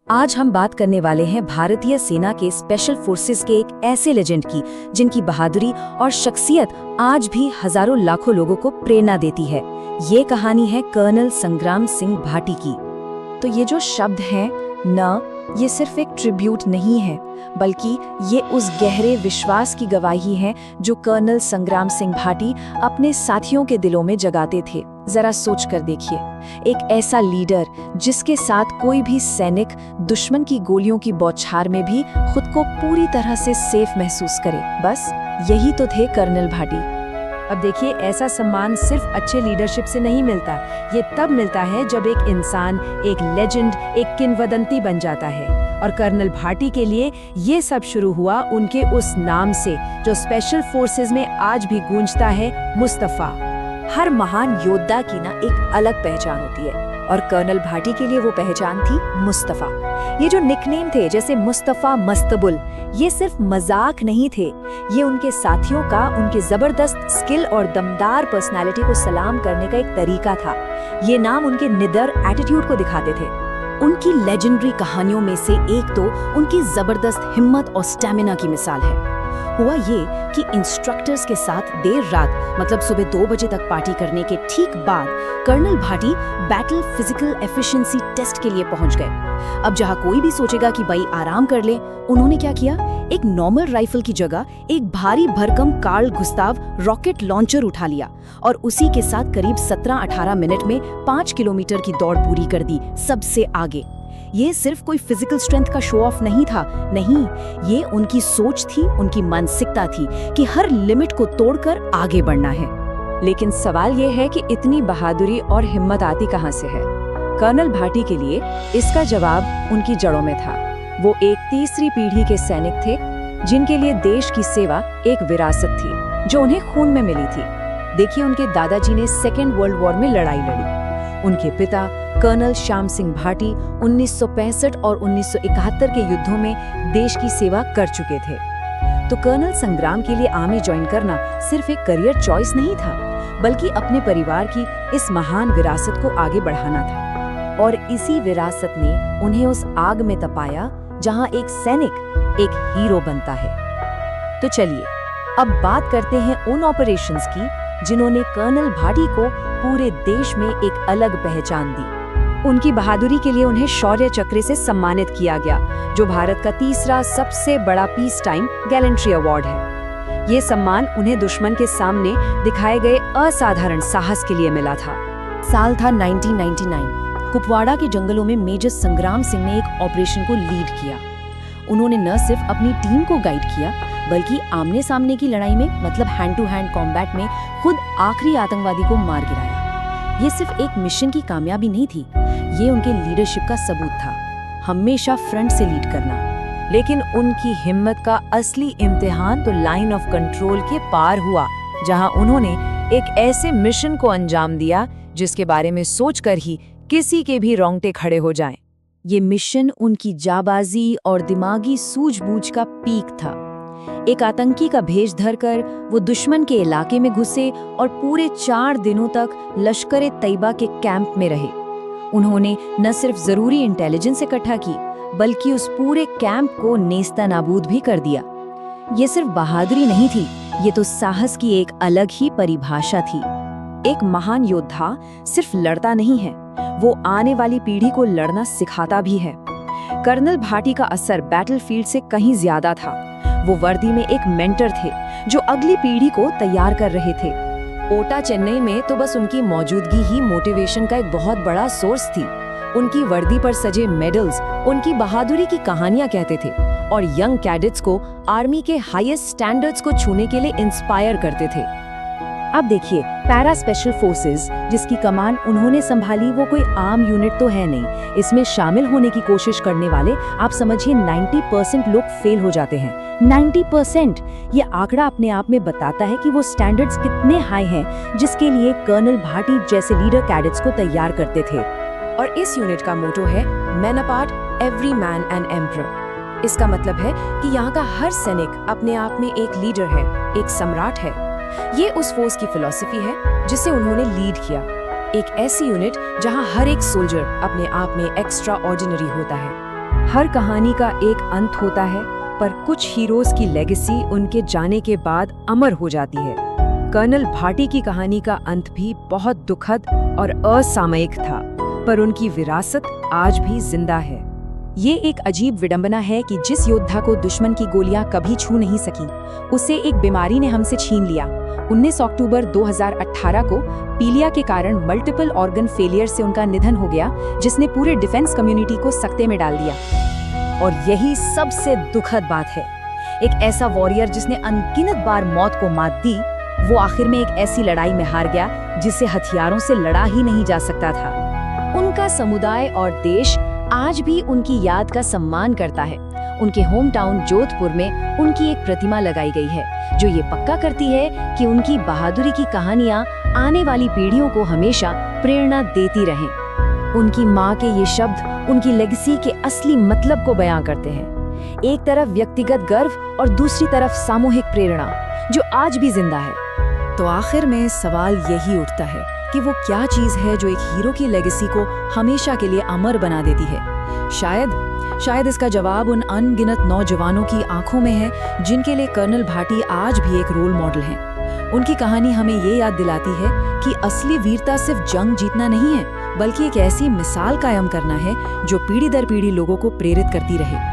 आज हम बात करने वाले हैं भारतीय सेना के स्पेशल फोर्सेस के एक ऐसे लेजेंड की जिनकी बहादुरी और शख्सियत आज भी हजारों लाखों लोगों को प्रेरणा देती है। ये कहानी है कर्नल संग्राम सिंह भाटी की। तो ये जो शब्द हैं न, ये सिर्फ एक ट्रिब्यूट नहीं है, बल्कि ये उस गहरे विश्वास की गवाही है जो कर्नल संग्राम सिंह भाटी अपने साथियों के दिलों में जगाते थे। जरा सोच कर देखिए, एक ऐसा लीडर जिसके साथ कोई भी सैनिक दुश्मन की गोलियों की बौछार में भी खुद को पूरी तरह से सेफ महसूस करे। बस यही तो थे कर्नल भाटी। अब देखिए, ऐसा सम्मान सिर्फ अच्छे लीडरशिप से नहीं मिलता, ये तब मिलता है जब एक इंसान, एक लेजेंड, एक किंवदंती बन जाता है। और कर्नल भाटी के लिए ये सब शुरू हुआ उनके उस नाम से जो स्पेशल फोर्सेस में आज भी गूंजता है, मुस्तफा। हर महान योद्धा की ना एक अलग पहचान होती है, और कर्नल भाटी के लिए वो पहचान थी मुस्तफा। ये जो निकनेम थे, जैसे मुस्तफा मस्तबुल, ये सिर्फ मजाक नहीं थे, ये उनके साथियों का, उनके जबरदस्त स्किल और दमदार पर्सनालिटी को सलाम करने का एक तरीका था। ये नाम उनके निडर एटीट्यूड को दिखाते थे। उनकी लेजेंडरी कहानियों में से एक तो उनकी जबरदस्त हिम्मत और स्टैमिना की मिसाल है। हुआ ये कि इंस्ट्रक्टर्स के साथ देर रात, मतलब सुबह 2 बजे तक पार्टी करने के ठीक बाद colonel Bhati battle physical efficiency test के लिए पहुंच गए। अब जहां कोई भी सोचेगा कि भाई आराम कर ले, उन्होंने क्या किया, एक नॉर्मल राइफल की जगह एक भारी भरकम कार्ल गुस्ताव रॉकेट लॉन्चर उठा लिया और उसी के साथ करीब 17-18 मिनट में 5 किलोमीटर की दौड़ पूरी कर दी, सबसे आगे। ये सिर्फ कोई फिजिकल स्ट्रेंथ का शो ऑफ नहीं था, नहीं, ये उनकी सोच थी, उनकी मानसिकता थी कि हर लिमिट को तोड़कर आगे बढ़ना है। लेकिन सवाल ये है कि इतनी बहादुरी और हिम्मत आती कहां से है? कर्नल भाटी के लिए इसका जवाब उनकी जड़ों में था। वो एक तीसरी पीढ़ी के सैनिक थे जिनके लिए देश की सेवा एक विरासत थी जो उन्हें खून में मिली थी। देखिए, उनके दादाजी ने सेकेंड वर्ल्ड वॉर में लड़ाई लड़ी। उनके पिता कर्नल श्याम सिंह भाटी 1965 और 1971 के युद्धों में देश की सेवा कर चुके थे। तो कर्नल संग्राम के लिए आर्मी ज्वाइन करना सिर्फ एक करियर चॉइस नहीं था, बल्कि अपने परिवार की इस महान विरासत को आगे बढ़ाना था। और इसी विरासत ने उन्हें उस आग में तपाया जहां एक सैनिक एक हीरो बनता है। तो चलिए अब बात करते हैं उन ऑपरेशंस की जिन्होंने कर्नल भाटी को पूरे देश में एक अलग पहचान दी। उनकी बहादुरी के लिए उन्हें शौर्य चक्र से सम्मानित किया गया, जो भारत का तीसरा सबसे बड़ा पीस टाइम गैलेंट्री अवार्ड है। ये सम्मान उन्हें दुश्मन के सामने दिखाए गए असाधारण साहस के लिए मिला था। साल था 1999। कुपवाड़ा के जंगलों में मेजर संग्राम सिंह ने एक ऑपरेशन को लीड किया। उन्होंने न सिर्फ अपनी टीम को गाइड किया, बल्कि आमने सामने की लड़ाई में, मतलब हैंड टू हैंड कॉम्बैट में, खुद आखिरी आतंकवादी को मार गिराया। ये सिर्फ एक मिशन की कामयाबी नहीं थी, ये उनके लीडरशिप का सबूत था, हमेशा फ्रंट से लीड करना। लेकिन उनकी हिम्मत का असली इम्तिहान तो लाइन ऑफ कंट्रोल के पार हुआ, जहां उन्होंने एक ऐसे मिशन को अंजाम दिया जिसके बारे में सोचकर ही किसी के भी रोंगटे खड़े हो जाएं। ये मिशन उनकी जाबाजी और दिमागी सूझबूझ का पीक था। एक आतंकी का भेष धरकर वो दुश्मन के इलाके में घुसे और पूरे 4 दिनों तक लश्कर तैयबा के कैंप में रहे। उन्होंने न सिर्फ जरूरी इंटेलिजेंस इकट्ठा की, बल्कि उस पूरे कैंप को नेस्तनाबूद भी कर दिया। ये सिर्फ बहादुरी नहीं थी, ये तो साहस की एक अलग ही परिभाषा थी। एक महान योद्धा सिर्फ लड़ता नहीं है, वो आने वाली पीढ़ी को लड़ना सिखाता भी है। कर्नल भाटी का असर बैटलफील्ड से कहीं ज्यादा था। वो वर्दी में एक मेंटर थे जो अगली पीढ़ी को तैयार कर रहे थे। ओटा चेन्नई में तो बस उनकी मौजूदगी ही मोटिवेशन का एक बहुत बड़ा सोर्स थी। उनकी वर्दी पर सजे मेडल्स उनकी बहादुरी की कहानियां कहते थे और यंग कैडेट्स को आर्मी के हाईएस्ट स्टैंडर्ड्स को छूने के लिए इंस्पायर करते थे। अब देखिए, पैरा स्पेशल फोर्सेस जिसकी कमान उन्होंने संभाली, वो कोई आम यूनिट तो है नहीं। इसमें शामिल होने की कोशिश करने वाले, आप समझिए, 90% लोग फेल हो जाते हैं। 90%! ये आंकड़ा अपने आप में बताता है कि वो स्टैंडर्ड्स कितने हाई हैं जिसके लिए कर्नल भाटी जैसे लीडर कैडेट्स को तैयार करते थे। और इस यूनिट का मोटो है man apart every man an emperor. इसका मतलब है कि यहाँ का हर सैनिक अपने आप में एक लीडर है, एक सम्राट है। ये उस फोर्स की फिलॉसफी है जिसे उन्होंने लीड किया। एक ऐसी यूनिट जहां हर एक सोल्जर अपने आप में एक्स्ट्रा ऑर्डिनरी होता है। हर कहानी का एक अंत होता है, पर कुछ हीरोज की लेगेसी उनके जाने के बाद अमर हो जाती है। कर्नल भाटी की कहानी का अंत भी बहुत दुखद और असामयिक था, पर उनकी विरासत आज भी जिंदा है। ये एक अजीब विडंबना है कि जिस योद्धा को दुश्मन की गोलियां कभी छू नहीं सकी, उसे एक बीमारी ने हमसे छीन लिया। 19 अक्टूबर 2018 को पीलिया के कारण मल्टीपल ऑर्गन फेलियर से उनका निधन हो गया, जिसने पूरे डिफेंस कम्युनिटी को सकते में डाल दिया। और यही सबसे दुखद बात है, एक ऐसा वॉरियर जिसने अनगिनत बार मौत को मात दी, वो आखिर में एक ऐसी लड़ाई में हार गया जिसे हथियारों से लड़ा ही नहीं जा सकता था। उनका समुदाय और देश आज भी उनकी याद का सम्मान करता है। उनके होम टाउन जोधपुर में उनकी एक प्रतिमा लगाई गई है, जो ये पक्का करती है कि उनकी बहादुरी की कहानियां आने वाली पीढ़ियों को हमेशा प्रेरणा देती रहें। उनकी माँ के ये शब्द उनकी लेगेसी के असली मतलब को बयां करते हैं। एक तरफ व्यक्तिगत गर्व और दूसरी तरफ सामूहिक प्रेरणा, जो आज भी जिंदा है। तो आखिर में सवाल यही उठता है कि वो क्या चीज़ है जो एक हीरो की लेगेसी को हमेशा के लिए अमर बना देती है। शायद इसका जवाब उन अनगिनत नौजवानों की आंखों में है, जिनके लिए कर्नल भाटी आज भी एक रोल मॉडल हैं। उनकी कहानी हमें ये याद दिलाती है कि असली वीरता सिर्फ जंग जीतना नहीं है, बल्कि एक ऐसी मिसाल कायम करना है जो पीढ़ी दर पीढ़ी लोगों को प्रेरित करती रहे।